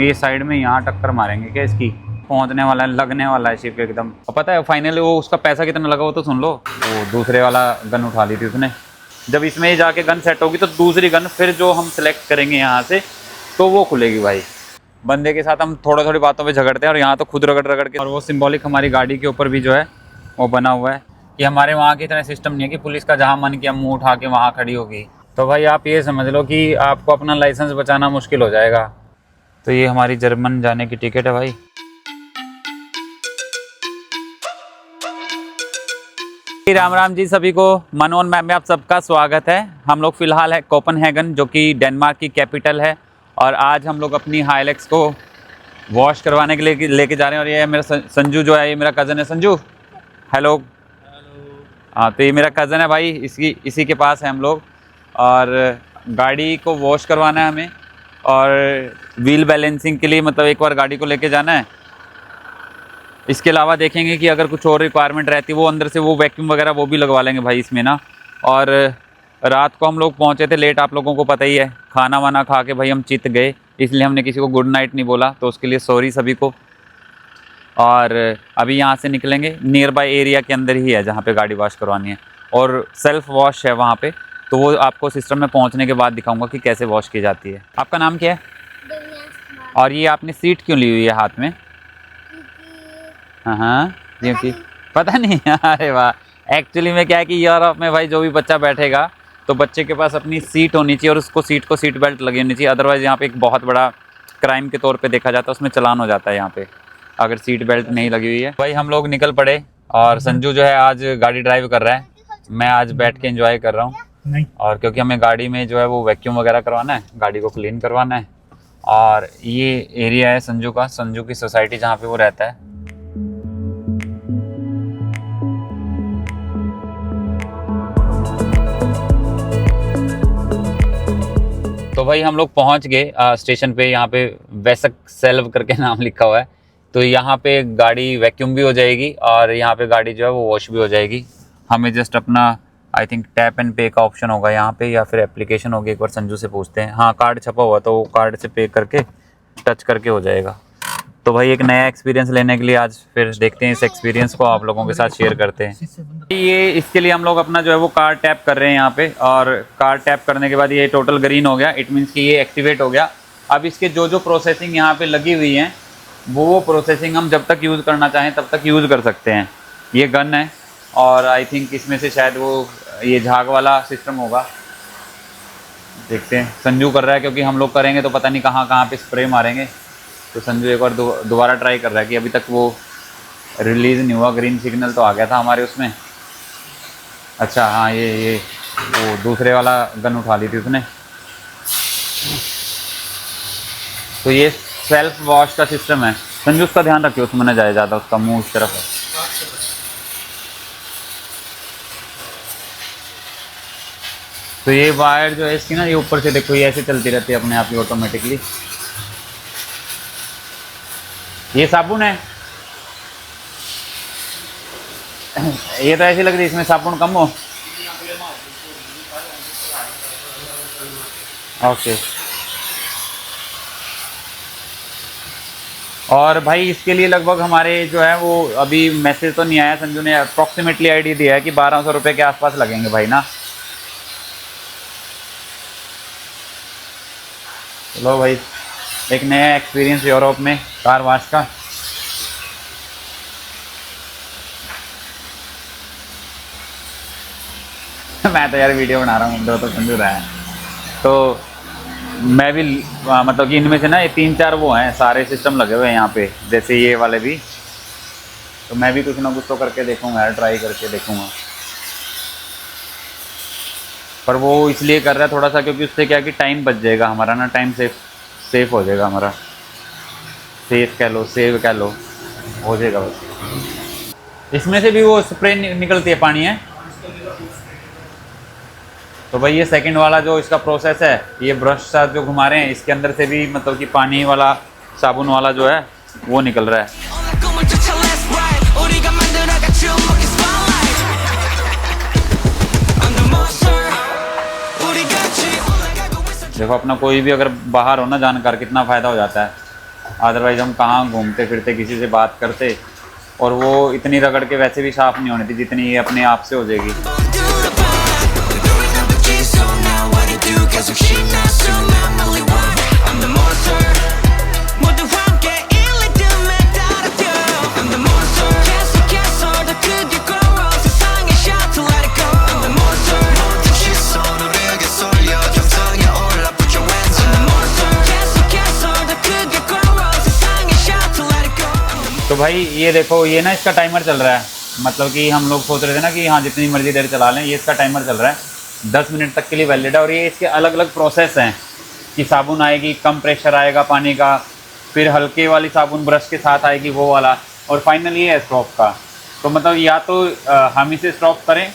ये साइड में यहाँ टक्कर मारेंगे क्या इसकी? पहुंचने वाला है, लगने वाला है शिप एकदम। और पता है फाइनली वो उसका पैसा कितना लगा वो तो सुन लो। वो दूसरे वाला गन उठा ली थी उसने। जब इसमें ही जाके गन सेट होगी तो दूसरी गन फिर जो हम सिलेक्ट करेंगे यहाँ से तो वो खुलेगी भाई। बंदे के साथ हम थोड़ी थोड़ी बातों पे झगड़ते हैं और यहाँ तो खुद रगड़ रगड़ के। और वो सिंबॉलिक हमारी गाड़ी के ऊपर भी जो है वो बना हुआ है कि हमारे वहाँ की तरह सिस्टम नहीं है कि पुलिस का जहाँ मन किया मुँह उठा के वहाँ खड़ी होगी। तो भाई आप ये समझ लो कि आपको अपना लाइसेंस बचाना मुश्किल हो जाएगा। तो ये हमारी जर्मन जाने की टिकट है भाई। राम राम जी सभी को, मनोन मैप में आप सबका स्वागत है। हम लोग फिलहाल है कोपेनहेगन जो कि डेनमार्क की कैपिटल है। और आज हम लोग अपनी हाइलैक्स को वॉश करवाने के लिए लेके जा रहे हैं। और ये है मेरा संजू जो है, ये मेरा कज़न है। संजू हेलो। हाँ तो ये मेरा कज़न है भाई, इसी के पास है हम लोग। और गाड़ी को वॉश करवाना है हमें और व्हील बैलेंसिंग के लिए मतलब एक बार गाड़ी को लेके जाना है। इसके अलावा देखेंगे कि अगर कुछ और रिक्वायरमेंट रहती है वो अंदर से वो वैक्यूम वगैरह वो भी लगवा लेंगे भाई इसमें ना। और रात को हम लोग पहुंचे थे लेट, आप लोगों को पता ही है। खाना वाना खा के भाई हम चित गए, इसलिए हमने किसी को गुड नाइट नहीं बोला, तो उसके लिए सॉरी सभी को। और अभी यहाँ से निकलेंगे, नियर बाय एरिया के अंदर ही है जहाँ पे गाड़ी वॉश करवानी है और सेल्फ वॉश है वहाँ पे। तो वो आपको सिस्टम में पहुँचने के बाद दिखाऊँगा कि कैसे वॉश की जाती है। आपका नाम क्या है? और ये आपने सीट क्यों ली हुई है हाथ में? हाँ क्योंकि पता नहीं। अरे वाह, एक्चुअली में क्या है कि यूरोप में भाई जो भी बच्चा बैठेगा तो बच्चे के पास अपनी सीट होनी चाहिए और उसको सीट को सीट बेल्ट लगी होनी चाहिए। अदरवाइज़ यहाँ पे एक बहुत बड़ा क्राइम के तौर पे देखा जाता है, उसमें चालान हो जाता है यहाँ पे अगर सीट बेल्ट नहीं लगी हुई है। भाई हम लोग निकल पड़े और संजू जो है आज गाड़ी ड्राइव कर रहा है, मैं आज बैठ के एंजॉय कर रहा हूँ। और क्योंकि हमें गाड़ी में जो है वो वैक्यूम वगैरह करवाना है, गाड़ी को क्लीन करवाना है। और ये एरिया है संजू का, संजू की सोसाइटी जहाँ पे वो रहता है। तो भाई हम लोग पहुंच गए स्टेशन पे। यहाँ पे वैसक सेल्व करके नाम लिखा हुआ है। तो यहाँ पे गाड़ी वैक्यूम भी हो जाएगी और यहाँ पे गाड़ी जो है वो वॉश भी हो जाएगी। हमें जस्ट अपना आई थिंक टैप एंड पे का ऑप्शन होगा यहाँ पे या फिर एप्लीकेशन होगी, एक बार संजू से पूछते हैं। हाँ कार्ड छपा हुआ तो वो कार्ड से पे करके टच करके हो जाएगा। तो भाई एक नया एक्सपीरियंस लेने के लिए आज फिर देखते हैं, इस एक्सपीरियंस को आप लोगों के साथ शेयर करते हैं। ये इसके लिए हम लोग अपना जो है वो कार्ड टैप कर रहे हैं यहाँ पे। और कार्ड टैप करने के बाद ये टोटल ग्रीन हो गया, इट मीन्स कि ये एक्टिवेट हो गया। अब इसके जो जो प्रोसेसिंग यहाँ पे लगी हुई हैं वो प्रोसेसिंग हम जब तक यूज़ करना चाहें तब तक यूज़ कर सकते हैं। ये गन है और आई थिंक इसमें से शायद वो ये झाग वाला सिस्टम होगा। देखते हैं, संजू कर रहा है क्योंकि हम लोग करेंगे तो पता नहीं कहाँ कहाँ पे स्प्रे मारेंगे। तो संजू एक बार दोबारा ट्राई कर रहा है कि अभी तक वो रिलीज़ नहीं हुआ। ग्रीन सिग्नल तो आ गया था हमारे उसमें। अच्छा हाँ ये वो दूसरे वाला गन उठा ली थी उसने। तो ये सेल्फ वॉश का सिस्टम है। संजू उसका ध्यान रखिए, उसमें न जाए ज़्यादा, उसका मुंह उस तरफ है। तो ये वायर जो है इसकी ना, ये ऊपर से देखो ये ऐसे चलती रहती है अपने आप ही ऑटोमेटिकली। ये साबुन है। ये तो ऐसी लग रही है इसमें साबुन कम हो। ओके। और भाई इसके लिए लगभग हमारे जो है वो अभी मैसेज तो नहीं आया, संजू ने अप्रॉक्सीमेटली आईडी दिया है कि 1200 रुपये के आसपास लगेंगे भाई ना। चलो भाई एक नया एक्सपीरियंस यूरोप में कार वॉश का। मैं तो यार वीडियो बना रहा हूँ, दो तो संजू रहा है। तो मैं भी मतलब कि इनमें से ना ये 3-4 वो हैं, सारे सिस्टम लगे हुए हैं यहाँ पे, जैसे ये वाले भी। तो मैं भी कुछ ना कुछ तो करके देखूँगा यार, ट्राई करके देखूँगा। पर वो इसलिए कर रहा है थोड़ा सा क्योंकि उससे क्या कि टाइम बच जाएगा हमारा ना, टाइम सेफ हो जाएगा हमारा। सेफ कह लो, सेव कह लो, हो जाएगा बस। इसमें से भी वो स्प्रे निकलती है, पानी है। तो भाई ये सेकंड वाला जो इसका प्रोसेस है, ये ब्रश सा जो घुमा रहे हैं इसके अंदर से भी मतलब कि पानी वाला साबुन वाला जो है वो निकल रहा है। देखो अपना कोई भी अगर बाहर हो ना जानकार, कितना फ़ायदा हो जाता है। अदरवाइज़ हम कहाँ घूमते फिरते किसी से बात करते, और वो इतनी रगड़ के वैसे भी साफ़ नहीं होनी थी जितनी ये अपने आप से हो जाएगी। तो भाई ये देखो, ये ना इसका टाइमर चल रहा है, मतलब कि हम लोग सोच रहे थे ना कि हाँ जितनी मर्जी देर चला लें, ये इसका टाइमर चल रहा है, 10 मिनट तक के लिए वैलिड है। और ये इसके अलग अलग प्रोसेस हैं कि साबुन आएगी, कम प्रेशर आएगा पानी का, फिर हल्के वाली साबुन ब्रश के साथ आएगी वो वाला, और फाइनली ये है स्ट्रोक का। तो मतलब या तो हम इसे स्ट्रोक करें,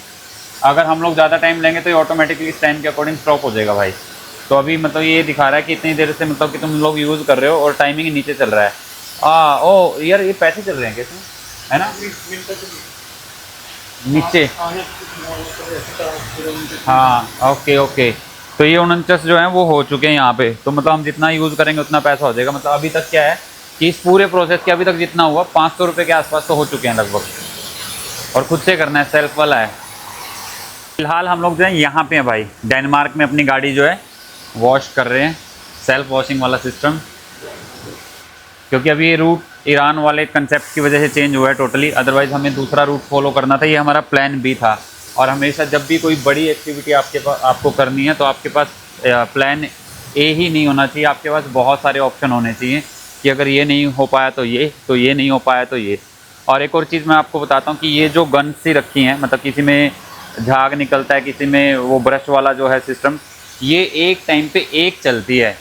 अगर हम लोग ज़्यादा टाइम लेंगे तो ये ऑटोमेटिकली स्टैंड के अकॉर्डिंग स्ट्रोक हो जाएगा भाई। तो अभी मतलब ये दिखा रहा है कि इतनी देर से मतलब कि तुम लोग यूज़ कर रहे हो और टाइमिंग नीचे चल रहा है। ओ यार ये पैसे चल रहे हैं कैसे, है ना नीचे? हाँ ओके ओके। तो ये 49 जो है वो हो चुके हैं यहाँ पे। तो मतलब हम जितना यूज़ करेंगे उतना पैसा हो जाएगा। मतलब अभी तक क्या है कि इस पूरे प्रोसेस के अभी तक जितना हुआ 500 रुपये के आसपास तो हो चुके हैं लगभग, और खुद से करना है, सेल्फ वाला है। फिलहाल हम लोग जो है यहाँ पे हैं भाई, डेनमार्क में अपनी गाड़ी जो है वॉश कर रहे हैं, सेल्फ वॉशिंग वाला सिस्टम। क्योंकि अभी ये रूट ईरान वाले कंसेप्ट की वजह से चेंज हुआ है टोटली, अदरवाइज़ हमें दूसरा रूट फॉलो करना था, ये हमारा प्लान बी था। और हमेशा जब भी कोई बड़ी एक्टिविटी आपको करनी है तो आपके पास प्लान ए ही नहीं होना चाहिए, आपके पास बहुत सारे ऑप्शन होने चाहिए कि अगर ये नहीं हो पाया तो ये नहीं हो पाया तो ये। और एक और चीज़ मैं आपको बताता हूँ कि ये जो गन्स सी रखी हैं, मतलब किसी में झाग निकलता है, किसी में वो ब्रश वाला जो है सिस्टम, ये एक टाइम पे एक चलती है।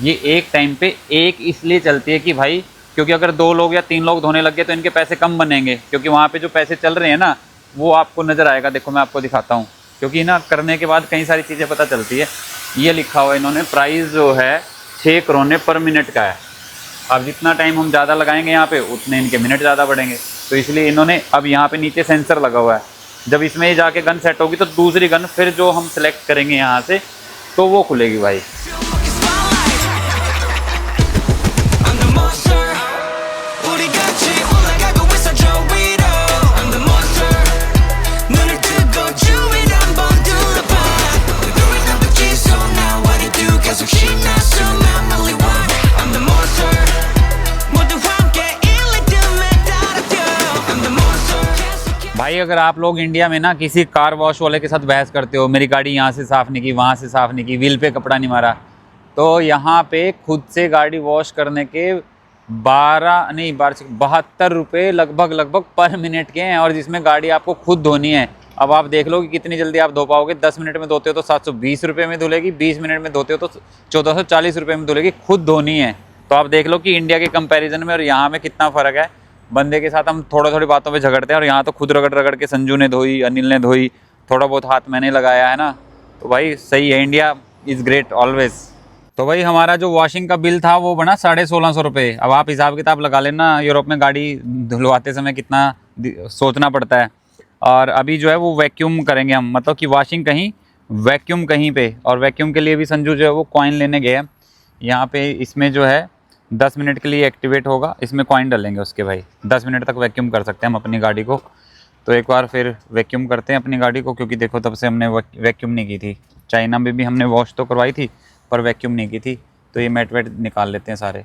ये एक टाइम पे एक इसलिए चलती है कि भाई क्योंकि अगर 2 लोग या 3 लोग धोने लग गए तो इनके पैसे कम बनेंगे, क्योंकि वहाँ पे जो पैसे चल रहे हैं ना वो आपको नज़र आएगा। देखो मैं आपको दिखाता हूँ, क्योंकि ना करने के बाद कई सारी चीज़ें पता चलती है। ये लिखा हुआ है इन्होंने, प्राइस जो है 6 करोने पर मिनट का है। अब जितना टाइम हम ज़्यादा लगाएंगे यहाँ पे उतने इनके मिनट ज़्यादा बढ़ेंगे, तो इसलिए इन्होंने अब यहाँ पे नीचे सेंसर लगा हुआ है। जब इसमें जाके गन सेट होगी तो दूसरी गन फिर जो हम सेलेक्ट करेंगे यहाँ से तो वो खुलेगी भाई। भाई अगर आप लोग इंडिया में ना किसी कार वॉश वाले के साथ बहस करते हो, मेरी गाड़ी यहाँ से साफ़ नहीं की, वहाँ से साफ़ नहीं की, व्हील पे कपड़ा नहीं मारा, तो यहाँ पे खुद से गाड़ी वॉश करने के 72 रुपये लगभग पर मिनट के हैं, और जिसमें गाड़ी आपको खुद धोनी है। अब आप देख लो कि कितनी जल्दी आप धो पाओगे। 10 मिनट में धोते हो तो 720 रुपये में धुलेगी, 20 मिनट में धोते हो तो 1440 रुपये में धुलेगी, खुद धोनी है। तो आप देख लो कि इंडिया के कंपैरिजन में और यहाँ में कितना फ़र्क है। बंदे के साथ हम थोड़ी बातों पे झगड़ते हैं, और यहाँ तो खुद रगड़ के संजू ने धोई, अनिल ने धोई, थोड़ा बहुत हाथ मैंने लगाया है ना। तो भाई सही है, इंडिया इज़ ग्रेट ऑलवेज। तो भाई हमारा जो वॉशिंग का बिल था वो बना 1650 रुपये। अब आप हिसाब किताब लगा लेना यूरोप में गाड़ी धुलवाते समय कितना सोचना पड़ता है। और अभी जो है वो वैक्यूम करेंगे हम, मतलब कि वॉशिंग कहीं वैक्यूम कहीं पे, और वैक्यूम के लिए भी संजू जो है वो कॉइन लेने गए। यहाँ पे इसमें जो है 10 मिनट के लिए एक्टिवेट होगा, इसमें कॉइन डालेंगे उसके भाई, 10 मिनट तक वैक्यूम कर सकते हैं हम अपनी गाड़ी को। तो एक बार फिर वैक्यूम करते हैं अपनी गाड़ी को, क्योंकि देखो तब से हमने वैक्यूम नहीं की थी। चाइना में भी हमने वॉश तो करवाई थी पर वैक्यूम नहीं की थी। तो ये मैट वेट निकाल लेते हैं सारे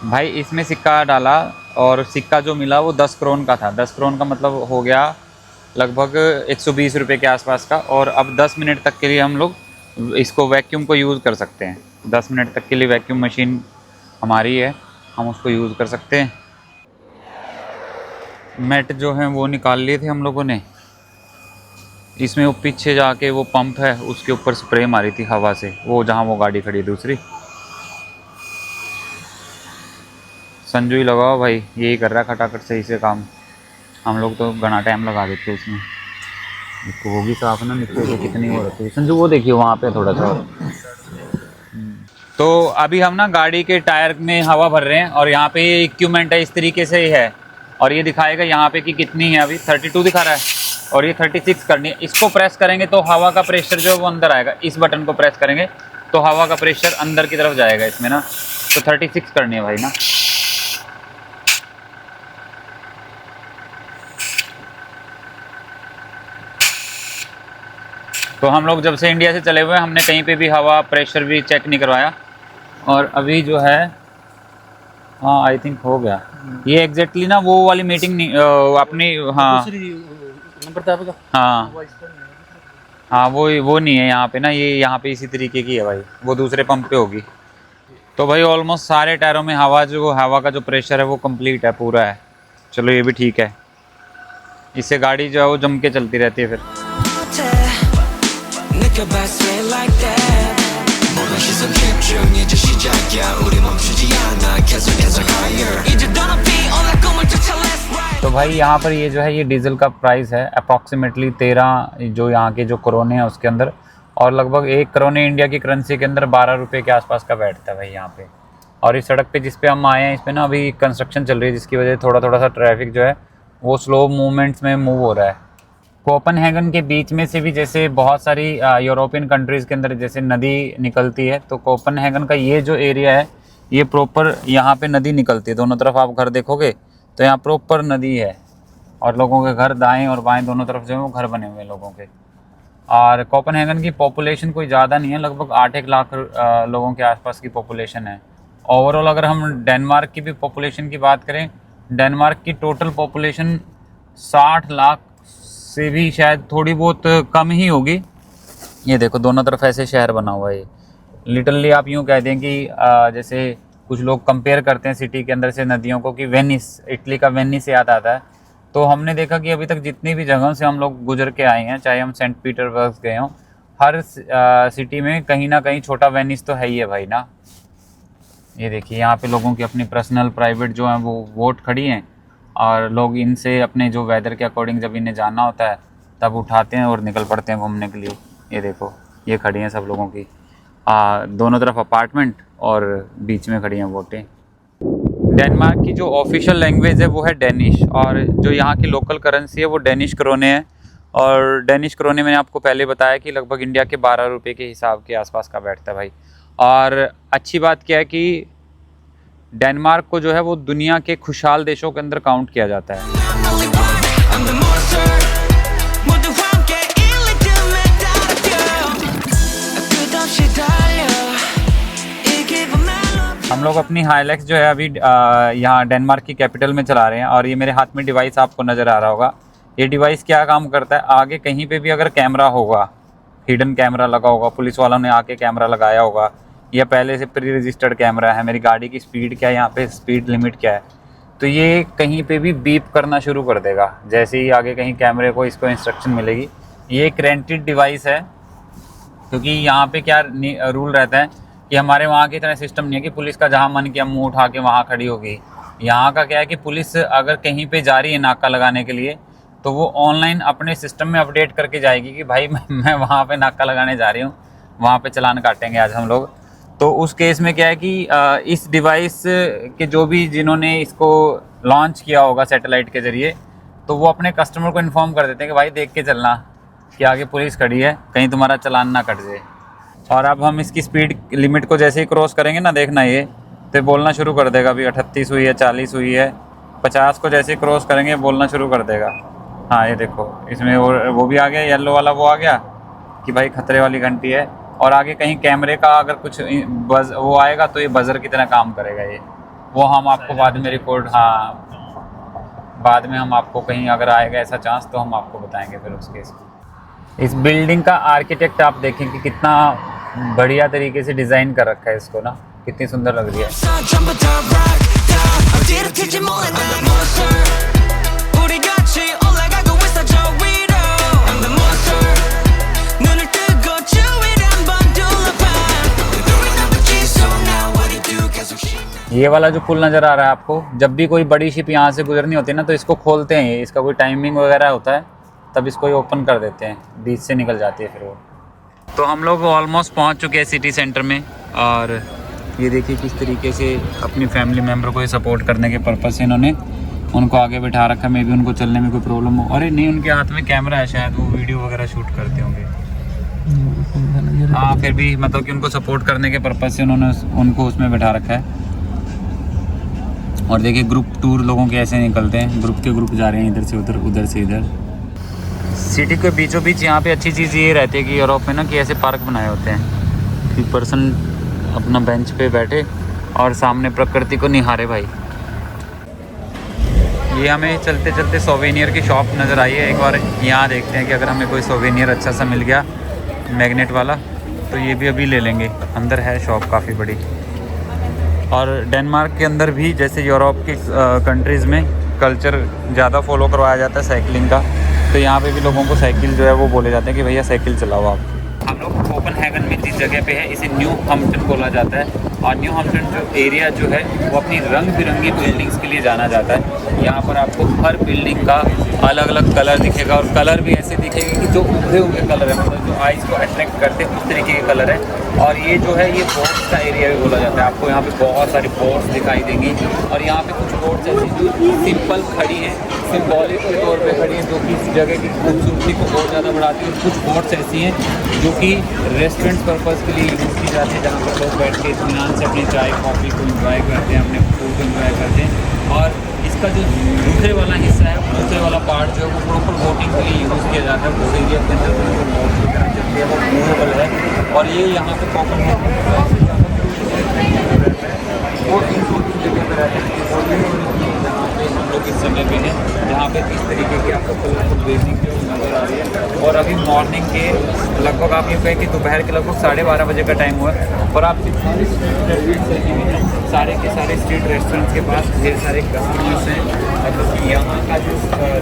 भाई। इसमें सिक्का डाला, और सिक्का जो मिला वो 10 करोन का था। 10 करोन का मतलब हो गया लगभग 120 रुपये के आसपास का। और अब 10 मिनट तक के लिए हम लोग इसको वैक्यूम को यूज़ कर सकते हैं। 10 मिनट तक के लिए वैक्यूम मशीन हमारी है, हम उसको यूज़ कर सकते हैं। मैट जो है वो निकाल लिए थे हम लोगों ने। इसमें वो पीछे जाके वो पंप है उसके ऊपर स्प्रे मारी थी हवा से, वो जहाँ वो गाड़ी खड़ी दूसरी। संजू ही लगाओ भाई, यही कर रहा है खटाखट सही से काम। हम लोग तो घना टाइम लगा देते हैं उसमें। इसको होगी साफ ना, नीचे से कितनी हो रखी है संजू, वो देखिए वहाँ पे थोड़ा सा। तो अभी हम ना गाड़ी के टायर में हवा भर रहे हैं, और यहाँ पे इक्विपमेंट है इस तरीके से ही है, और ये दिखाएगा यहाँ पे कि कितनी है। अभी 32 दिखा रहा है, और ये 36 करनी है। इसको प्रेस करेंगे तो हवा का प्रेशर जो है वो अंदर आएगा। इस बटन को प्रेस करेंगे तो हवा का प्रेशर अंदर की तरफ जाएगा इसमें ना। तो 36 करनी है भाई ना। तो हम लोग जब से इंडिया से चले हुए हैं हमने कहीं पे भी हवा प्रेशर भी चेक नहीं करवाया, और अभी जो है हाँ आई थिंक हो गया ये एग्जैक्टली ना वो वाली मीटिंग नहीं अपनी हाँ हाँ हाँ वो नहीं है यहाँ पे ना, ये यहाँ पे इसी तरीके की है भाई, वो दूसरे पंप पे होगी। तो भाई ऑलमोस्ट सारे टायरों में हवा का जो प्रेशर है वो कंप्लीट है, पूरा है। चलो ये भी ठीक है, इससे गाड़ी जो है वो जम के चलती रहती है फिर। तो भाई यहाँ पर ये जो है ये डीजल का प्राइस है अप्रॉक्सीमेटली 13 जो यहाँ के जो करोने हैं उसके अंदर, और लगभग 1 करोने इंडिया की करेंसी के अंदर 12 रुपये के आसपास का बैठता है भाई यहाँ पे। और इस सड़क पे जिस पे हम आए हैं इस पे ना अभी कंस्ट्रक्शन चल रही है, जिसकी वजह से थोड़ा सा ट्रैफिक जो है वो स्लो मूवमेंट्स में मूव हो रहा है। कोपेनहेगन के बीच में से भी जैसे बहुत सारी यूरोपियन कंट्रीज़ के अंदर जैसे नदी निकलती है, तो कोपेनहेगन का ये जो एरिया है ये प्रॉपर यहाँ पे नदी निकलती है। दोनों तरफ आप घर देखोगे तो यहाँ प्रॉपर नदी है, और लोगों के घर दाएं और बाएं दोनों तरफ जो है वो घर बने हुए हैं लोगों के। और कोपेनहेगन की पॉपुलेशन कोई ज़्यादा नहीं है, लगभग 8-1 लाख लोगों के आसपास की पॉपुलेशन है। ओवरऑल अगर हम डेनमार्क की भी पॉपुलेशन की बात करें, डेनमार्क की टोटल पॉपुलेशन 60 लाख से भी शायद थोड़ी बहुत कम ही होगी। ये देखो दोनों तरफ ऐसे शहर बना हुआ है। लिटरली आप यूँ कह दें कि जैसे कुछ लोग कंपेयर करते हैं सिटी के अंदर से नदियों को कि वेनिस, इटली का वेनिस याद आता है। तो हमने देखा कि अभी तक जितनी भी जगहों से हम लोग गुजर के आए हैं, चाहे हम सेंट पीटरबर्ग गए हों, हर सिटी में कहीं ना कहीं छोटा वेनिस तो है ही है भाई ना। ये देखिए यहाँ पे लोगों की अपनी पर्सनल प्राइवेट जो है वो वोट खड़ी हैं, और लोग इनसे अपने जो वेदर के अकॉर्डिंग जब इन्हें जाना होता है तब उठाते हैं और निकल पड़ते हैं घूमने के लिए। ये देखो ये खड़ी हैं सब लोगों की, दोनों तरफ अपार्टमेंट और बीच में खड़ी हैं वोटें। डेनमार्क की जो ऑफिशियल लैंग्वेज है वो है डेनिश, और जो यहाँ की लोकल करेंसी है वो डेनिश क्रोने है। और डेनिश क्रोने मैंने आपको पहले बताया कि लगभग इंडिया के 12 रुपये के हिसाब के आसपास का बैठता है भाई। और अच्छी बात क्या है कि डेनमार्क को जो है वो दुनिया के खुशहाल देशों के अंदर काउंट किया जाता है। हम लोग अपनी हाइलैक्स जो है अभी यहाँ डेनमार्क की कैपिटल में चला रहे हैं, और ये मेरे हाथ में डिवाइस आपको नज़र आ रहा होगा। ये डिवाइस क्या काम करता है, आगे कहीं पे भी अगर कैमरा होगा, हिडन कैमरा लगा होगा, पुलिस वालों ने आके कैमरा लगाया होगा, या पहले से प्री रजिस्टर्ड कैमरा है, मेरी गाड़ी की स्पीड क्या है, यहाँ पे स्पीड लिमिट क्या है, तो ये कहीं पे भी बीप करना शुरू कर देगा जैसे ही आगे कहीं कैमरे को इसको इंस्ट्रक्शन मिलेगी। ये एक रेंटेड डिवाइस है, क्योंकि यहाँ पे क्या रूल रहता है कि हमारे वहाँ की तरह सिस्टम नहीं है कि पुलिस का जहाँ मन किया मुँह उठा के वहाँ खड़ी होगी। यहाँ का क्या है कि पुलिस अगर कहीं पे जा रही है नाका लगाने के लिए, तो वो ऑनलाइन अपने सिस्टम में अपडेट करके जाएगी कि भाई मैं वहाँ पे नाका लगाने जा रही हूँ, वहाँ पे चालान काटेंगे आज हम लोग। तो उस केस में क्या है कि इस डिवाइस के जो भी जिन्होंने इसको लॉन्च किया होगा सैटेलाइट के ज़रिए, तो वो अपने कस्टमर को इन्फॉर्म कर देते हैं कि भाई देख के चलना कि आगे पुलिस खड़ी है, कहीं तुम्हारा चालान ना कट जाए। और अब हम इसकी स्पीड लिमिट को जैसे ही क्रॉस करेंगे ना, देखना ये तो बोलना शुरू कर देगा अभी 38 हुई है, 40 हुई है, 50 को जैसे ही क्रॉस करेंगे बोलना शुरू कर देगा। हाँ ये देखो इसमें वो भी आ गया, येलो वाला वो आ गया कि भाई खतरे वाली घंटी है। और आगे कहीं कैमरे का अगर कुछ वो आएगा तो ये बजर की तरह काम करेगा ये, वो हम आपको बाद में रिकॉर्ड, हाँ बाद में हम आपको कहीं अगर आएगा ऐसा चांस तो हम आपको बताएंगे फिर उस केस में। इस बिल्डिंग का आर्किटेक्ट आप देखें कि कितना बढ़िया तरीके से डिज़ाइन कर रखा है इसको ना, कितनी सुंदर लग रही है। ये वाला जो पुल नज़र आ रहा है आपको, जब भी कोई बड़ी शिप यहाँ से गुजरनी होती है ना तो इसको खोलते हैं, इसका कोई टाइमिंग वगैरह होता है तब इसको ओपन कर देते हैं, बीच से निकल जाती है फिर वो। तो हम लोग ऑलमोस्ट पहुँच चुके हैं सिटी सेंटर में, और ये देखिए किस तरीके से अपनी फैमिली मेम्बर को सपोर्ट करने के पर्पज़ से इन्होंने उनको आगे बैठा रखा। मे भी उनको चलने में कोई प्रॉब्लम हो, अरे नहीं उनके हाथ में कैमरा है, शायद वो वीडियो वगैरह शूट करते होंगे। हाँ फिर भी मतलब कि उनको सपोर्ट करने के पर्पज़ से उन्होंने उनको उसमें बैठा रखा है। और देखिए ग्रुप टूर लोगों के ऐसे निकलते हैं, ग्रुप के ग्रुप जा रहे हैं इधर से उधर, उधर से इधर। सिटी के बीचों बीच यहाँ पे अच्छी चीज़ ये रहती है कि यूरोप में ना कि ऐसे पार्क बनाए होते हैं कि पर्सन अपना बेंच पे बैठे और सामने प्रकृति को निहारे भाई। ये हमें चलते चलते सोवेनियर की शॉप नज़र आई है। एक बार यहाँ देखते हैं कि अगर हमें कोई सोवेनियर अच्छा सा मिल गया मैग्नेट वाला तो ये भी अभी ले लेंगे। अंदर है शॉप काफ़ी बड़ी। और डेनमार्क के अंदर भी जैसे यूरोप की कंट्रीज़ में कल्चर ज़्यादा फॉलो करवाया जाता है साइकिलिंग का, तो यहाँ पे भी लोगों को साइकिल जो है वो बोले जाते हैं कि भैया साइकिल चलाओ आप। हम लोग कोपेनहेगन में जिस जगह पे है इसे न्यू हम्पटन बोला जाता है। और न्यू हम्पटन जो एरिया जो है वो अपनी रंग बिरंगी बिल्डिंग्स के लिए जाना जाता है। यहाँ पर आपको हर बिल्डिंग का अलग अलग कलर दिखेगा और कलर भी ऐसे दिखेंगे कि जो उभरे हुए कलर है, मतलब जो आइज़ को अट्रैक्ट करते हैं उस तरीके के कलर है। और ये जो है ये बोट्स का एरिया भी बोला जाता है। आपको यहाँ पे बहुत सारी बोट्स दिखाई देंगी और यहाँ पे कुछ बोट्स ऐसी जो सिंपल खड़ी हैं, सिंबॉलिक के तौर पे खड़ी हैं, जो कि इस जगह की खूबसूरती को बहुत ज़्यादा बढ़ाती है। और कुछ बोट्स ऐसी हैं जो कि रेस्टोरेंट पर्पज़ के लिए यूज़ की जाती है, जहाँ पर लोग बैठ के इत्मीनान से अपनी चाय कॉफ़ी को इंजॉय करते हैं, अपने फूड को इंजॉय करते हैं। और इसका जो दूसरे वाला हिस्सा है, दूसरे वाला पार्ट जो है वो प्रॉपर बोटिंग के लिए यूज़ किया जाता है। उस एरिया के अंदर जो बोट की तरह चलती है वो मूवेबल है। और ये यहाँ पे कोपेनहेगन वो इन जगह पर रहते हैं जहाँ पे हम लोग इस समय पे हैं, जहाँ पे इस तरीके की आपको कलरफुल बेसिंग जो नज़र आ रही है। और अभी मॉर्निंग के लगभग आप ये कहें कि दोपहर के लगभग 12:30 बजे का टाइम हुआ है और आप सारे स्ट्रीट रेस्टोरेंट्स लगे हुए हैं। सारे के सारे स्ट्रीट रेस्टोरेंट्स के पास ढेर सारे कस्टमर्स हैं। मतलब यहाँ का जो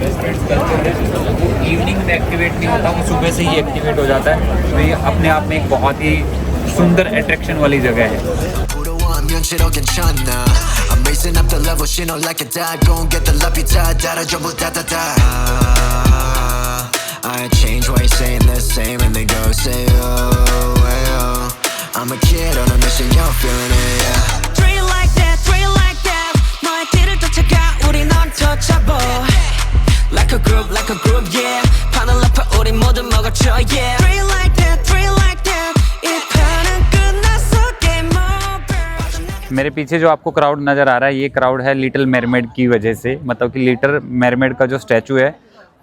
रेस्टोरेंट्स कल्चर है वो इवनिंग में एक्टिवेट नहीं होता, वो सुबह से ही एक्टिवेट हो जाता है। तो ये अपने आप में एक बहुत ही सुंदर अट्रैक्शन वाली जगह है। 면치로 괜찮나 I'm raising up the level 신호 like a dad Gon' get the love you 따라 전부 다다다 I ain't change why you saying the same and they go say oh, oh I'm a kid on a mission you're feeling it yeah Treat it like that 너의 길을 쫓아가 우린 untouchable Like a group yeah 판을 높여 우리 모두 먹어줘 yeah Treat it like that 이 판은 끝났어 game over मेरे पीछे जो आपको crowd नज़र आ रहा है ये crowd है little mermaid की वजह से। मतलब कि लिटिल मरमेड का जो स्टैचू है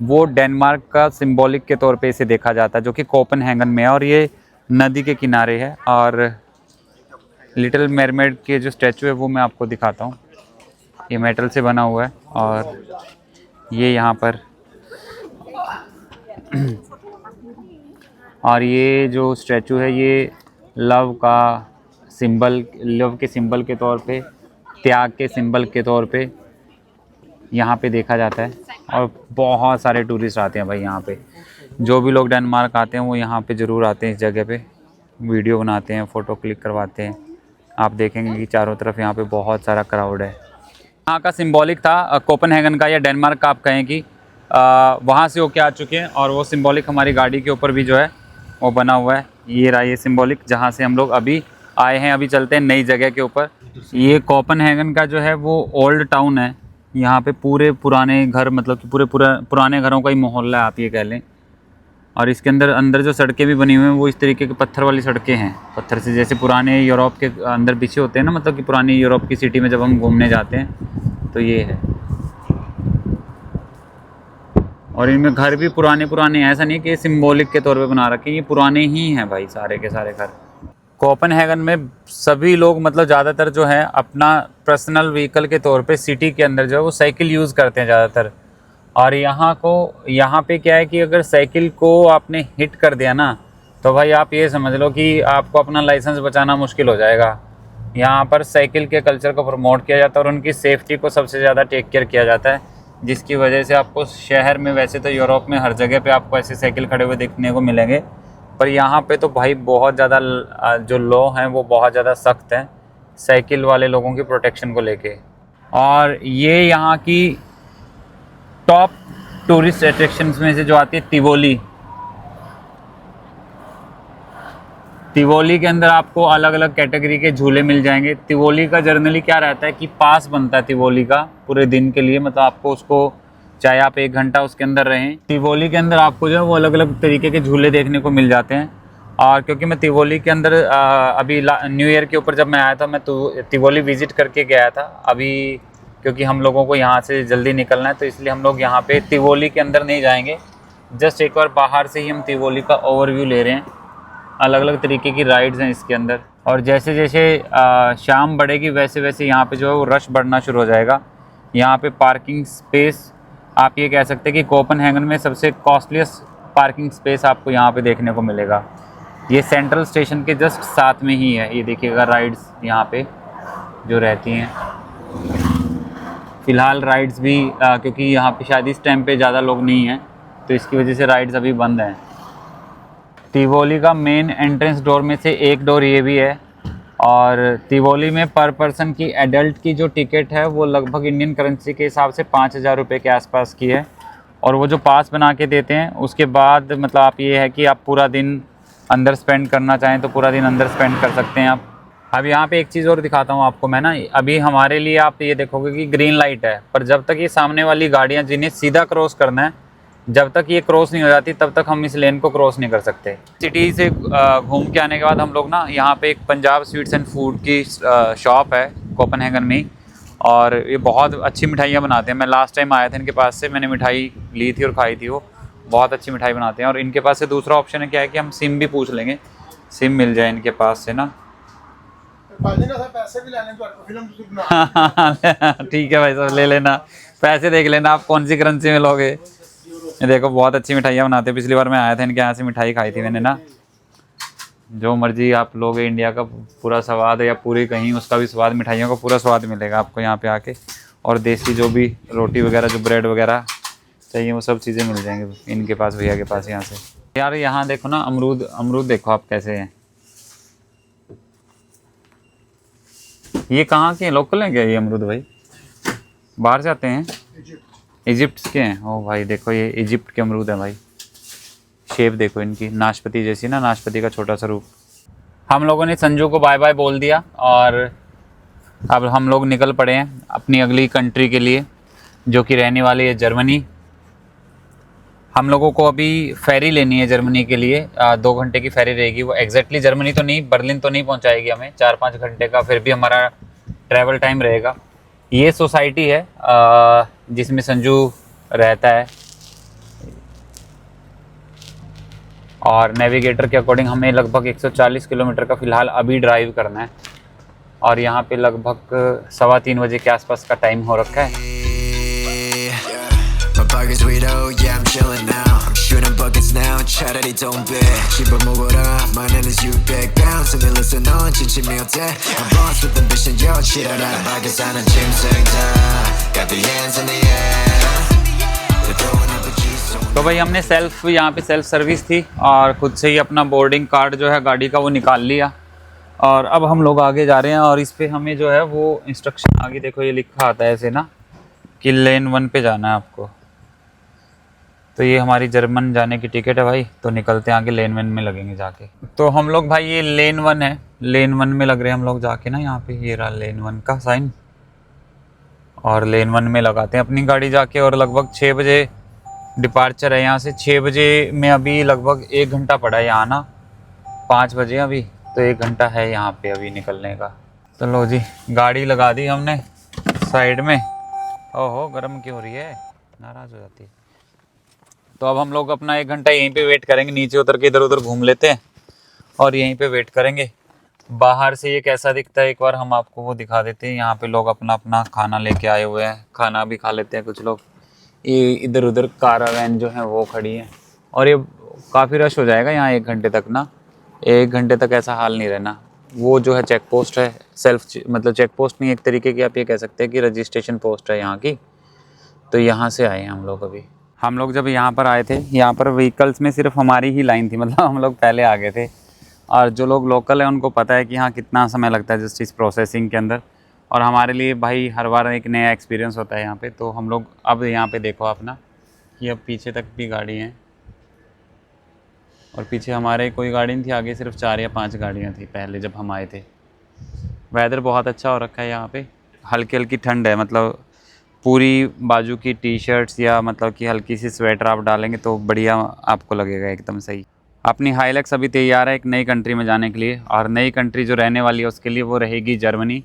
वो डेनमार्क का सिंबॉलिक के तौर पे इसे देखा जाता है, जो कि कोपेनहेगन में है और ये नदी के किनारे है। और लिटिल मरमेड के जो स्टैचू है वो मैं आपको दिखाता हूँ। ये मेटल से बना हुआ है और ये यहाँ पर और ये जो स्टैचू है ये लव के सिंबल के तौर पे, त्याग के सिंबल के तौर पे यहाँ पे देखा जाता है। और बहुत सारे टूरिस्ट आते हैं भाई यहाँ पे। जो भी लोग डेनमार्क आते हैं वो यहाँ पे ज़रूर आते हैं, इस जगह पे वीडियो बनाते हैं, फ़ोटो क्लिक करवाते हैं। आप देखेंगे कि चारों तरफ यहाँ पे बहुत सारा क्राउड है। यहाँ का सिंबॉलिक था कोपेनहेगन का या डेनमार्क का आप कहें कि वहाँ से होके आ चुके हैं और वो सिंबॉलिक हमारी गाड़ी के ऊपर भी जो है वो बना हुआ है। ये रहा ये सिंबॉलिक जहाँ से हम लोग अभी आए हैं। अभी चलते हैं नई जगह के ऊपर। ये कोपेनहेगन का जो है वो ओल्ड टाउन है। यहाँ पे पूरे पुराने घर, मतलब कि पूरे पुराने घरों का ही मोहल्ला है आप ये कह लें। और इसके अंदर जो सड़कें भी बनी हुई हैं वो इस तरीके के पत्थर वाली सड़कें हैं, पत्थर से जैसे पुराने यूरोप के अंदर बिछे होते हैं ना, मतलब कि पुरानी यूरोप की सिटी में जब हम घूमने जाते हैं तो ये है। और इनमें घर भी पुराने ऐसा नहीं कि सिंबॉलिक के तौर पे बना रखे, ये पुराने ही हैं भाई सारे के सारे घर। कोपेनहेगन में सभी लोग मतलब ज़्यादातर जो है अपना पर्सनल व्हीकल के तौर पे सिटी के अंदर जो है वो साइकिल यूज़ करते हैं ज़्यादातर। और यहाँ पे क्या है कि अगर साइकिल को आपने हिट कर दिया ना तो भाई आप ये समझ लो कि आपको अपना लाइसेंस बचाना मुश्किल हो जाएगा। यहाँ पर साइकिल के कल्चर को प्रमोट किया जाता है और उनकी सेफ्टी को सबसे ज़्यादा टेक केयर किया जाता है, जिसकी वजह से आपको शहर में, वैसे तो यूरोप में हर जगह पे आपको ऐसे साइकिल खड़े हुए देखने को मिलेंगे, पर यहाँ पे तो भाई बहुत ज़्यादा जो लॉ हैं वो बहुत ज़्यादा सख्त हैं साइकिल वाले लोगों की प्रोटेक्शन को लेके। और ये यहाँ की टॉप टूरिस्ट अट्रैक्शंस में से जो आती है तिवोली के अंदर आपको अलग अलग कैटेगरी के झूले मिल जाएंगे। तिवोली का जर्नली क्या रहता है कि पास बनता है तिवोली का पूरे दिन के लिए, मतलब आपको उसको चाहे आप 1 घंटा उसके अंदर रहें, तिवोली के अंदर आपको जो है वो अलग अलग तरीके के झूले देखने को मिल जाते हैं। और क्योंकि मैं तिवोली के अंदर अभी न्यू ईयर के ऊपर जब मैं आया था मैं तिवोली विज़िट करके गया था अभी, क्योंकि हम लोगों को यहाँ से जल्दी निकलना है तो इसलिए हम लोग यहाँ पे तिवोली के अंदर नहीं जाएंगे। जस्ट एक बार बाहर से ही हम तिवोली का ओवरव्यू ले रहे हैं। अलग अलग तरीके की राइड्स हैं इसके अंदर, और जैसे जैसे शाम बढ़ेगी वैसे वैसे यहाँ पे जो है वो रश बढ़ना शुरू हो जाएगा। यहाँ पे पार्किंग स्पेस आप ये कह सकते हैं कि कोपेनहेगन में सबसे कॉस्टलीस्ट पार्किंग स्पेस आपको यहाँ पे देखने को मिलेगा। ये सेंट्रल स्टेशन के जस्ट साथ में ही है। ये देखिएगा राइड्स यहाँ पे जो रहती हैं। फ़िलहाल राइड्स भी क्योंकि यहाँ पे शायद इस टाइम पे ज़्यादा लोग नहीं हैं तो इसकी वजह से राइड्स अभी बंद हैं। तिवोली का मेन एंट्रेंस डोर में से एक डोर ये भी है, और तिवोली में पर पर्सन की एडल्ट की जो टिकट है वो लगभग इंडियन करेंसी के हिसाब से 5,000 रुपये के आसपास की है। और वो जो पास बना के देते हैं उसके बाद मतलब आप ये है कि आप पूरा दिन अंदर स्पेंड करना चाहें तो पूरा दिन अंदर स्पेंड कर सकते हैं आप। अब यहाँ पे एक चीज़ और दिखाता हूँ आपको मैं ना। अभी हमारे लिए आप ये देखोगे कि ग्रीन लाइट है, पर जब तक ये सामने वाली गाड़ियाँ जिन्हें सीधा क्रॉस करना है, जब तक ये क्रॉस नहीं हो जाती तब तक हम इस लेन को क्रॉस नहीं कर सकते। सिटी से घूम के आने के बाद हम लोग ना यहाँ पे एक पंजाब स्वीट्स एंड फूड की शॉप है कोपेनहेगन में ही, और ये बहुत अच्छी मिठाइयाँ बनाते हैं। मैं लास्ट टाइम आया था इनके पास से, मैंने मिठाई ली थी और खाई थी। वो बहुत अच्छी मिठाई बनाते हैं। और इनके पास से दूसरा ऑप्शन है क्या है कि हम सिम भी पूछ लेंगे, सिम मिल जाए इनके पास से ना। पैसे भी लेने तो फिल्म ठीक है भाई साहब, ले लेना, पैसे देख लेना आप कौन सी करेंसी में लोगे। ये देखो बहुत अच्छी मिठाइयाँ बनाते हैं। पिछली बार मैं आया था इनके यहाँ से मिठाई खाई थी मैंने ना। जो मर्जी आप लोगे, इंडिया का पूरा स्वाद है या पूरी कहीं उसका भी स्वाद, मिठाइयों का पूरा स्वाद मिलेगा आपको यहाँ पे आके। और देसी जो भी रोटी वगैरह, जो ब्रेड वगैरह चाहिए वो सब चीज़ें मिल जाएंगी इनके पास, भैया के पास यहाँ से। यार यहाँ देखो ना अमरूद देखो आप कैसे हैं। ये कहाँ के हैं, लोकल हैं क्या ये अमरूद भाई? बाहर से आते हैं, इजिप्ट के हैं। ओ भाई देखो ये इजिप्ट के अमरूद हैं भाई। शेप देखो इनकी, नाशपाती जैसी ना, नाशपाती का छोटा सा रूप। हम लोगों ने संजू को बाय बाय बोल दिया और अब हम लोग निकल पड़े हैं अपनी अगली कंट्री के लिए, जो कि रहने वाली है जर्मनी। हम लोगों को अभी फेरी लेनी है जर्मनी के लिए। 2 घंटे की फेरी रहेगी। वो एग्जैक्टली जर्मनी तो नहीं, बर्लिन तो नहीं पहुंचाएगी हमें, 4-5 घंटे का फिर भी हमारा ट्रैवल टाइम रहेगा। ये सोसाइटी है जिसमें संजू रहता है, और नेविगेटर के अकॉर्डिंग हमें लगभग 140 किलोमीटर का फ़िलहाल अभी ड्राइव करना है। और यहाँ पे लगभग 3:15 बजे के आसपास का टाइम हो रखा है। My pockets weed, oh yeah, I'm chillin' now. I'm shooting buckets now, 차라리 don't bet. 씹어먹어라, my name is you, big bounce. and listen on, 지침이 어때? I'm boss with ambition, yo, 치러라. 밖에 사는 짐승들, got the hands in the air. They're throwing up a G's. तो भाई हमने यहाँ पे self service थी और खुद से ही अपना बोर्डिंग कार्ड जो है गाड़ी का वो निकाल लिया। और अब हम लोग आगे जा रहे हैं, और इस पे हमें जो है वो इंस्ट्रक्शन आगे देखो ये लिखा आता है ऐसे ना कि लेन 1 पे जाना है आपको। तो ये हमारी जर्मन जाने की टिकट है भाई। तो निकलते हैं आगे, लेन 1 में लगेंगे जाके। तो हम लोग भाई ये लेन 1 है, लेन 1 में लग रहे हैं हम लोग जाके ना। यहाँ पे ये रहा लेन 1 का साइन, और लेन 1 में लगाते हैं अपनी गाड़ी जाके। और लगभग 6 बजे डिपार्चर है यहाँ से। 6 बजे में अभी लगभग 1 घंटा पड़ा है यहाँ ना, 5 बजे अभी, तो 1 घंटा है यहाँ पे अभी निकलने का। तो लो जी, गाड़ी लगा दी हमने साइड में। ओहो गर्म क्यों हो रही है, नाराज़ हो जाती है। तो अब हम लोग अपना 1 घंटा यहीं पे वेट करेंगे। नीचे उतर के इधर उधर घूम लेते हैं और यहीं पे वेट करेंगे। बाहर से ये कैसा दिखता है एक बार हम आपको वो दिखा देते हैं। यहाँ पे लोग अपना अपना खाना लेके आए हुए हैं, खाना भी खा लेते हैं कुछ लोग। ये इधर उधर कार वैन जो है वो खड़ी है, और ये काफ़ी रश हो जाएगा यहाँ 1 घंटे तक ना। 1 घंटे तक ऐसा हाल नहीं रहना। वो जो है चेक पोस्ट है, मतलब चेक पोस्ट नहीं, एक तरीके की आप ये कह सकते हैं कि रजिस्ट्रेशन पोस्ट है यहाँ की। तो यहाँ से आए हैं हम लोग अभी। हम लोग जब यहाँ पर आए थे, यहाँ पर व्हीकल्स में सिर्फ हमारी ही लाइन थी, मतलब हम लोग पहले आ गए थे। और जो लोग लोकल हैं उनको पता है कि यहाँ कितना समय लगता है जिस चीज़ प्रोसेसिंग के अंदर। और हमारे लिए भाई हर बार एक नया एक्सपीरियंस होता है यहाँ पे। तो हम लोग अब यहाँ पे देखो अपना कि अब पीछे तक भी गाड़ी हैं, और पीछे हमारे कोई गाड़ी नहीं थी, आगे सिर्फ 4 या 5 गाड़ियाँ थी पहले जब हम आए थे। वेदर बहुत अच्छा हो रखा है यहाँ पे, हल्की हल्की ठंड है, मतलब पूरी बाजू की टी शर्ट्स या मतलब कि हल्की सी स्वेटर आप डालेंगे तो बढ़िया आपको लगेगा, एकदम सही। अपनी हाइलक्स अभी तैयार है एक नई कंट्री में जाने के लिए, और नई कंट्री जो रहने वाली है उसके लिए वो रहेगी जर्मनी।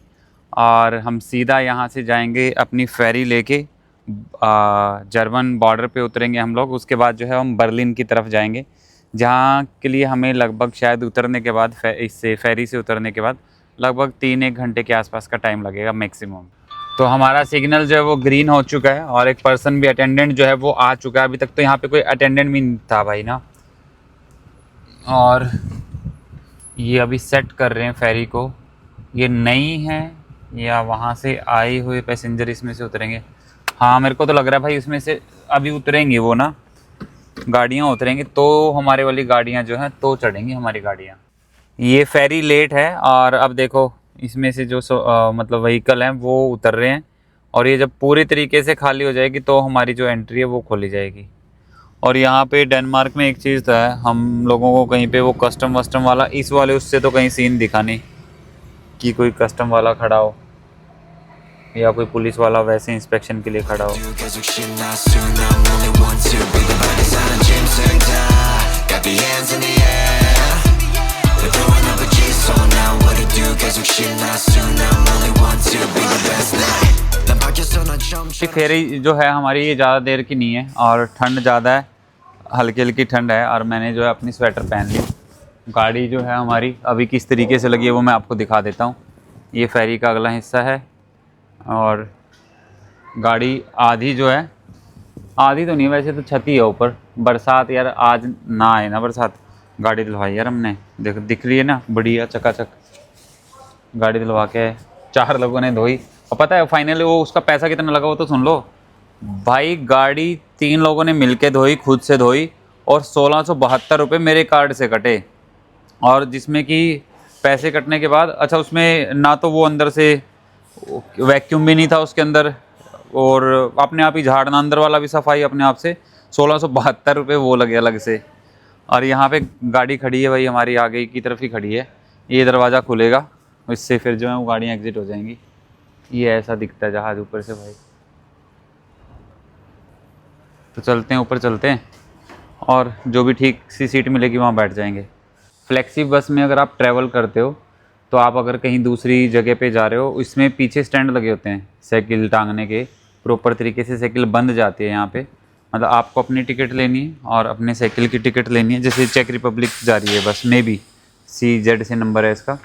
और हम सीधा यहाँ से जाएंगे अपनी फेरी लेके जर्मन बॉर्डर पे उतरेंगे हम लोग। उसके बाद जो है हम बर्लिन की तरफ जाएंगे, जहाँ के लिए हमें लगभग शायद उतरने के बाद इससे फेरी से उतरने के बाद लगभग 3-1 घंटे के आसपास का टाइम लगेगा मैक्सिमम। तो हमारा सिग्नल जो है वो ग्रीन हो चुका है और एक पर्सन भी अटेंडेंट जो है वो आ चुका है। अभी तक तो यहाँ पे कोई अटेंडेंट भी नहीं था भाई ना। और ये अभी सेट कर रहे हैं फेरी को। ये नई है या वहाँ से आए हुए पैसेंजर इसमें से उतरेंगे? हाँ मेरे को तो लग रहा है भाई इसमें से अभी उतरेंगी वो ना, गाड़ियाँ उतरेंगी तो हमारे वाली गाड़ियाँ जो हैं तो चढ़ेंगी हमारी गाड़ियाँ। ये फेरी लेट है और अब देखो इसमें से जो मतलब व्हीकल हैं वो उतर रहे हैं और ये जब पूरी तरीके से खाली हो जाएगी तो हमारी जो एंट्री है वो खोली जाएगी। और यहाँ पे डेनमार्क में एक चीज़ तो है, हम लोगों को कहीं पे वो कस्टम वस्टम वाला इस वाले उससे तो कहीं सीन दिखा नहीं कि कोई कस्टम वाला खड़ा हो या कोई पुलिस वाला वैसे इंस्पेक्शन के लिए खड़ा हो। फेरी जो है हमारी ये ज़्यादा देर की नहीं है और ठंड ज़्यादा है, हल्की हल्की ठंड है और मैंने जो है अपनी स्वेटर पहन ली। गाड़ी जो है हमारी अभी किस तरीके से लगी है वो मैं आपको दिखा देता हूँ। ये फेरी का अगला हिस्सा है और गाड़ी आधी जो है, आधी तो नहीं वैसे तो छती है ऊपर। बरसात यार आज ना आए ना बरसात। गाड़ी धुलवाई यार हमने, देख दिख रही है ना बढ़िया चकाचक गाड़ी धुलवा के 4 लोगों ने धोई। और पता है फाइनली वो उसका पैसा कितना लगा वो तो सुन लो भाई। गाड़ी 3 लोगों ने मिलके धोई, खुद से धोई और 1672 रुपये मेरे कार्ड से कटे। और जिसमें कि पैसे कटने के बाद अच्छा उसमें ना तो वो अंदर से वैक्यूम भी नहीं था उसके अंदर और अपने आप ही झाड़ना अंदर वाला भी सफाई अपने आप से। 1672 रुपये वो लगे अलग से। और यहाँ पे गाड़ी खड़ी है भाई हमारी आगे की तरफ ही खड़ी है। ये दरवाज़ा खुलेगा इससे फिर जो है वो गाड़ियाँ एग्जिट हो जाएंगी। ये ऐसा दिखता है जहाज़ ऊपर से भाई। तो चलते हैं ऊपर चलते हैं और जो भी ठीक सी सीट मिलेगी वहाँ बैठ जाएंगे। फ्लेक्सी बस में अगर आप ट्रैवल करते हो तो आप अगर कहीं दूसरी जगह पे जा रहे हो इसमें पीछे स्टैंड लगे होते हैं साइकिल टांगने के, प्रॉपर तरीके से साइकिल बंद जाती है यहाँ पे। मतलब आपको अपनी टिकट लेनी है और अपने साइकिल की टिकट लेनी है। जैसे चेक रिपब्लिक जा रही है बस में भी CZ से नंबर है इसका,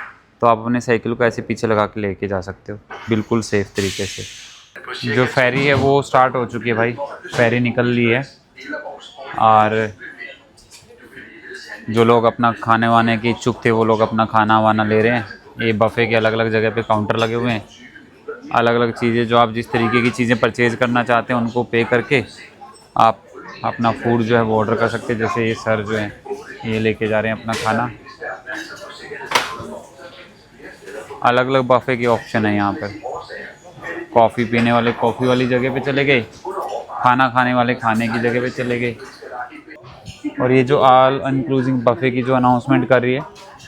तो आप अपने साइकिल को ऐसे पीछे लगा के लेके जा सकते हो बिल्कुल सेफ़ तरीके से। जो फेरी है वो स्टार्ट हो चुकी है भाई, फेरी निकल ली है और जो लोग अपना खाने वाने के इच्छुक थे वो लोग अपना खाना वाना ले रहे हैं। ये बफ़े के अलग अलग जगह पे काउंटर लगे हुए हैं। अलग अलग चीज़ें जो आप जिस तरीके की चीज़ें परचेज़ करना चाहते हैं उनको पे करके आप अपना फूड जो है वो ऑर्डर कर सकते हैं। जैसे ये सर जो हैं ये लेके जा रहे हैं अपना खाना। अलग अलग बफ़े के ऑप्शन है यहाँ पर। कॉफ़ी पीने वाले कॉफ़ी वाली जगह पे चले गए, खाना खाने वाले खाने की जगह पे चले गए। और ये जो ऑल इंक्लूसिव बफ़े की जो अनाउंसमेंट कर रही है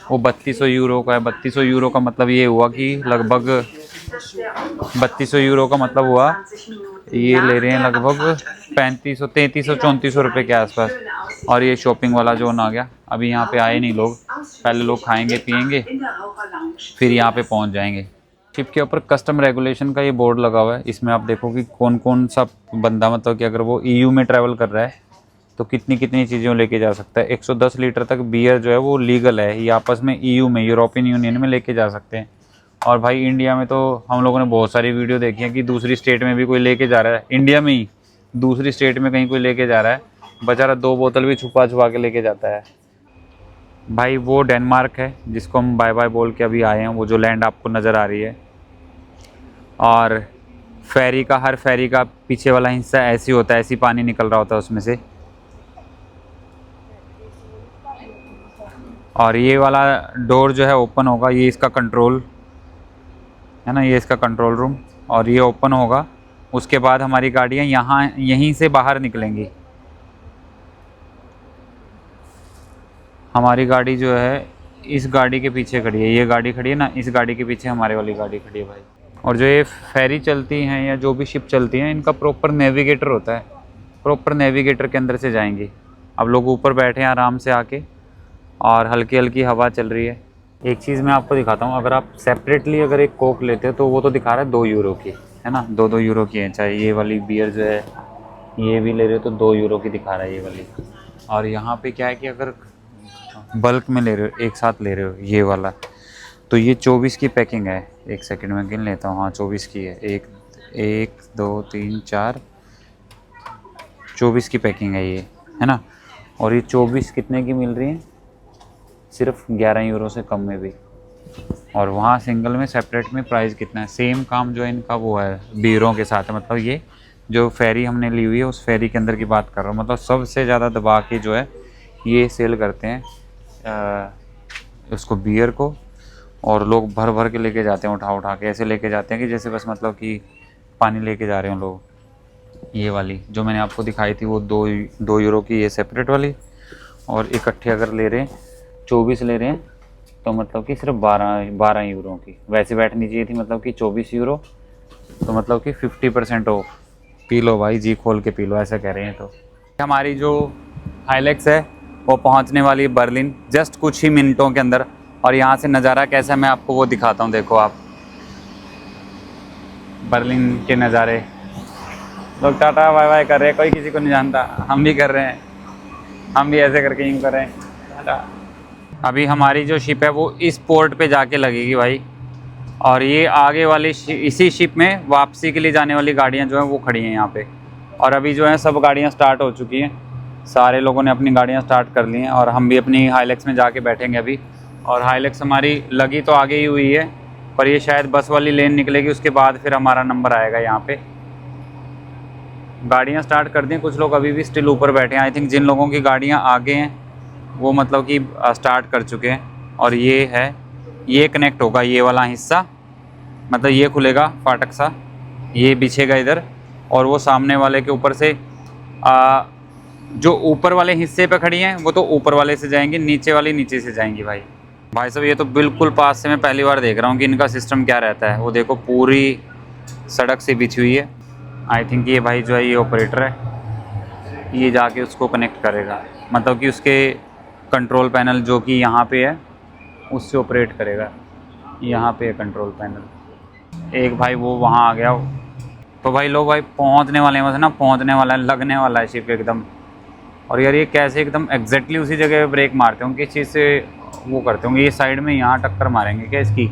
वो 3200 यूरो का है। 3200 यूरो का मतलब ये हुआ कि लगभग 3200 यूरो का मतलब हुआ ये ले रहे हैं लगभग 3500 3300 3400 रुपये के आसपास। और ये शॉपिंग वाला जोन आ गया। अभी यहाँ पे आए नहीं लोग, पहले लोग खाएंगे पिएंगे फिर यहाँ पे पहुँच जाएंगे। शिप के ऊपर कस्टम रेगुलेशन का ये बोर्ड लगा हुआ है। इसमें आप देखो कि कौन कौन सा बंदा मतलब कि अगर वो EU में ट्रैवल कर रहा है तो कितनी कितनी चीज़ें लेके जा सकता है। 110 लीटर तक बियर जो है वो लीगल है। ये आपस में EU में यूरोपियन यूनियन में लेके जा सकते हैं। और भाई इंडिया में तो हम लोगों ने बहुत सारी वीडियो देखी है कि दूसरी स्टेट में भी कोई लेके जा रहा है। इंडिया में ही दूसरी स्टेट में कहीं कोई लेके जा रहा है, बेचारा 2 बोतल भी छुपा छुपा के लेके जाता है। भाई वो डेनमार्क है जिसको हम बाय बाय बोल के अभी आए हैं, वो जो लैंड आपको नज़र आ रही है। और फेरी का हर फेरी का पीछे वाला हिस्सा ऐसी होता है, ऐसी पानी निकल रहा होता है उसमें से। और ये वाला डोर जो है ओपन होगा, ये इसका कंट्रोल है ना, ये इसका कंट्रोल रूम। और ये ओपन होगा, उसके बाद हमारी गाड़ियाँ यहीं से बाहर निकलेंगी। हमारी गाड़ी जो है इस गाड़ी के पीछे खड़ी है, ये गाड़ी खड़ी है ना, इस गाड़ी के पीछे हमारे वाली गाड़ी खड़ी है भाई। और जो ये फेरी चलती हैं या जो भी शिप चलती हैं इनका प्रॉपर नेविगेटर होता है। प्रॉपर नेविगेटर के अंदर से जाएंगी। अब लोग ऊपर बैठे हैं आराम से आके और हल्की हल्की हवा चल रही है। एक चीज़ मैं आपको दिखाता हूँ, अगर आप सेपरेटली अगर एक कोक लेते हो तो वो तो दिखा रहा है 2 यूरो की, है ना, 2-2 यूरो की है। चाहे ये वाली बियर जो है ये भी ले रहे हो तो 2 यूरो की दिखा रहा है ये वाली। और यहाँ पे क्या है कि अगर बल्क में ले रहे हो, एक साथ ले रहे हो ये वाला, तो ये 24 की पैकिंग है। एक सेकंड में गिन लेता हूँ। हाँ 24 की है। 1 2 3 4 24 की पैकिंग है ये, है ना। और ये 24 कितने की मिल रही है? सिर्फ 11 यूरो से कम में भी। और वहाँ सिंगल में सेपरेट में प्राइस कितना है? सेम काम जो है इनका वो है बीयरों के साथ है। मतलब ये जो फेरी हमने ली हुई है उस फेरी के अंदर की बात कर रहा हूँ। मतलब सबसे ज़्यादा दबा के जो है ये सेल करते हैं उसको, बियर को। और लोग भर भर के लेके जाते हैं, उठा उठा के ऐसे लेके जाते हैं कि जैसे बस मतलब कि पानी लेके जा रहे हो लोग। ये वाली जो मैंने आपको दिखाई थी वो 2 यूरो की, ये सेपरेट वाली। और इकट्ठे अगर ले रहे हैं 24 ले रहे हैं तो मतलब कि सिर्फ 12 यूरो की। वैसे बैठनी चाहिए थी मतलब कि 24 यूरो, तो मतलब कि 50% ऑफ। पी लो भाई, जी खोल के पी लो, ऐसा कह रहे हैं। तो हमारी जो हाइलेक्स है वो पहुंचने वाली है बर्लिन जस्ट कुछ ही मिनटों के अंदर। और यहाँ से नज़ारा कैसा है मैं आपको वो दिखाता हूँ। देखो आप बर्लिन के नज़ारे। लोग टाटा बाय बाय कर रहे हैं, कोई किसी को नहीं जानता। हम भी कर रहे हैं, हम भी ऐसे करके यूँ कर रहे हैं टाटा। अभी हमारी जो शिप है वो इस पोर्ट पे जाके लगेगी भाई। और ये आगे वाली इसी शिप में वापसी के लिए जाने वाली गाड़ियाँ जो हैं वो खड़ी हैं यहाँ पे। और अभी जो है सब गाड़ियाँ स्टार्ट हो चुकी हैं, सारे लोगों ने अपनी गाड़ियाँ स्टार्ट कर ली हैं। और हम भी अपनी हाइलेक्स में जाके बैठेंगे अभी। और हाइलेक्स हमारी लगी तो आगे ही हुई है, पर ये शायद बस वाली लेन निकलेगी, उसके बाद फिर हमारा नंबर आएगा यहाँ पे। गाड़ियाँ स्टार्ट कर दी, कुछ लोग अभी भी स्टिल ऊपर बैठे हैं। आई थिंक जिन लोगों की गाड़ियाँ आगे हैं वो मतलब कि स्टार्ट कर चुके हैं। और ये है, ये कनेक्ट होगा ये वाला हिस्सा, मतलब ये खुलेगा फाटक सा, ये बिछेगा इधर। और वो सामने वाले के ऊपर से जो ऊपर वाले हिस्से पे खड़ी हैं वो तो ऊपर वाले से जाएंगी, नीचे वाली नीचे से जाएंगी। भाई साहब ये तो बिल्कुल पास से मैं पहली बार देख रहा हूँ कि इनका सिस्टम क्या रहता है। वो देखो पूरी सड़क से बिछी हुई है। आई थिंक ये भाई जो है ये ऑपरेटर है, ये जाके उसको कनेक्ट करेगा, मतलब कि उसके कंट्रोल पैनल जो कि यहाँ पे है उससे ऑपरेट करेगा। यहाँ पे है कंट्रोल पैनल। एक भाई वो वहाँ आ गया। तो भाई लोग भाई पहुँचने वाले हैं, बस ना पहुँचने वाला है, लगने वाला है शिप एकदम। और यार ये कैसे एकदम एग्जैक्टली उसी जगह पे ब्रेक मारते होंगे, किस चीज़ से वो करते होंगे। ये साइड में यहाँ टक्कर मारेंगे क्या इसकी?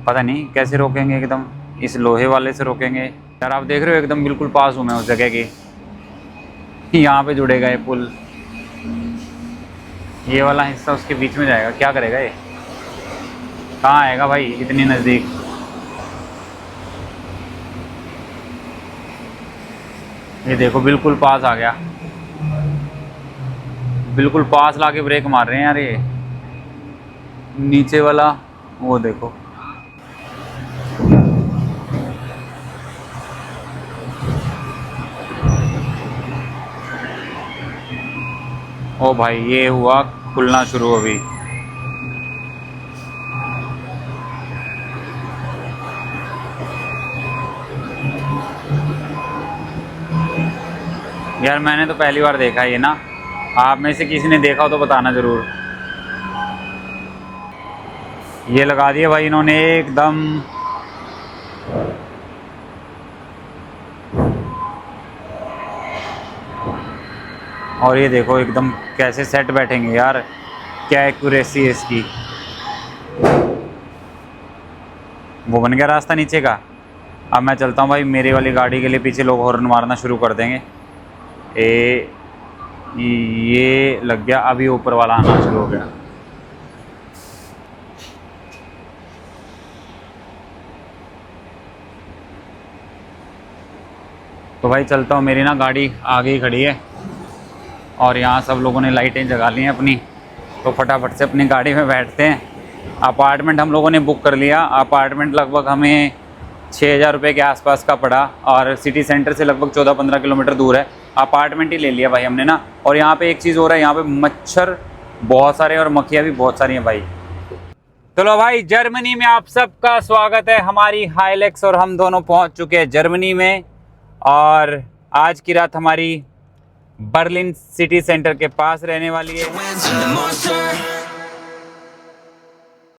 पता नहीं कैसे रोकेंगे, एकदम इस लोहे वाले से रोकेंगे। यार आप देख रहे हो एकदम बिल्कुल पास हूँ मैं उस जगह की। यहाँ पे जुड़ेगा ये पुल, ये वाला हिस्सा उसके बीच में जाएगा। क्या करेगा ये? कहाँ आएगा भाई इतनी नज़दीक? ये देखो बिल्कुल पास आ गया, बिल्कुल पास लाके ब्रेक मार रहे हैं यार ये। नीचे वाला वो देखो, ओ भाई ये हुआ खुलना शुरू अभी। यार मैंने तो पहली बार देखा ये ना, आप में से किसी ने देखा हो तो बताना ज़रूर। ये लगा दिए भाई इन्होंने एकदम। और ये देखो एकदम कैसे सेट बैठेंगे यार, क्या एक्यूरेसी है इसकी। वो बन गया रास्ता नीचे का। अब मैं चलता हूँ भाई, मेरी वाली गाड़ी के लिए पीछे लोग हॉर्न मारना शुरू कर देंगे। ये लग गया, अभी ऊपर वाला आना शुरू हो गया। तो भाई चलता हूँ, मेरी ना गाड़ी आगे ही खड़ी है और यहाँ सब लोगों ने लाइटें जगा ली हैं अपनी। तो फटाफट से अपनी गाड़ी में बैठते हैं। अपार्टमेंट हम लोगों ने बुक कर लिया। अपार्टमेंट लगभग हमें 6,000 रुपये के आसपास का पड़ा और सिटी सेंटर से लगभग 14-15 किलोमीटर दूर है। अपार्टमेंट ही ले लिया भाई हमने ना। और यहाँ पे एक चीज़ हो रहा है, यहाँ पे मच्छर बहुत सारे और मक्खियाँ भी बहुत सारी हैं भाई। चलो भाई, जर्मनी में आप सबका स्वागत है। हमारी हाइलेक्स और हम दोनों पहुँच चुके हैं जर्मनी में। और आज की रात हमारी बर्लिन सिटी सेंटर के पास रहने वाली है।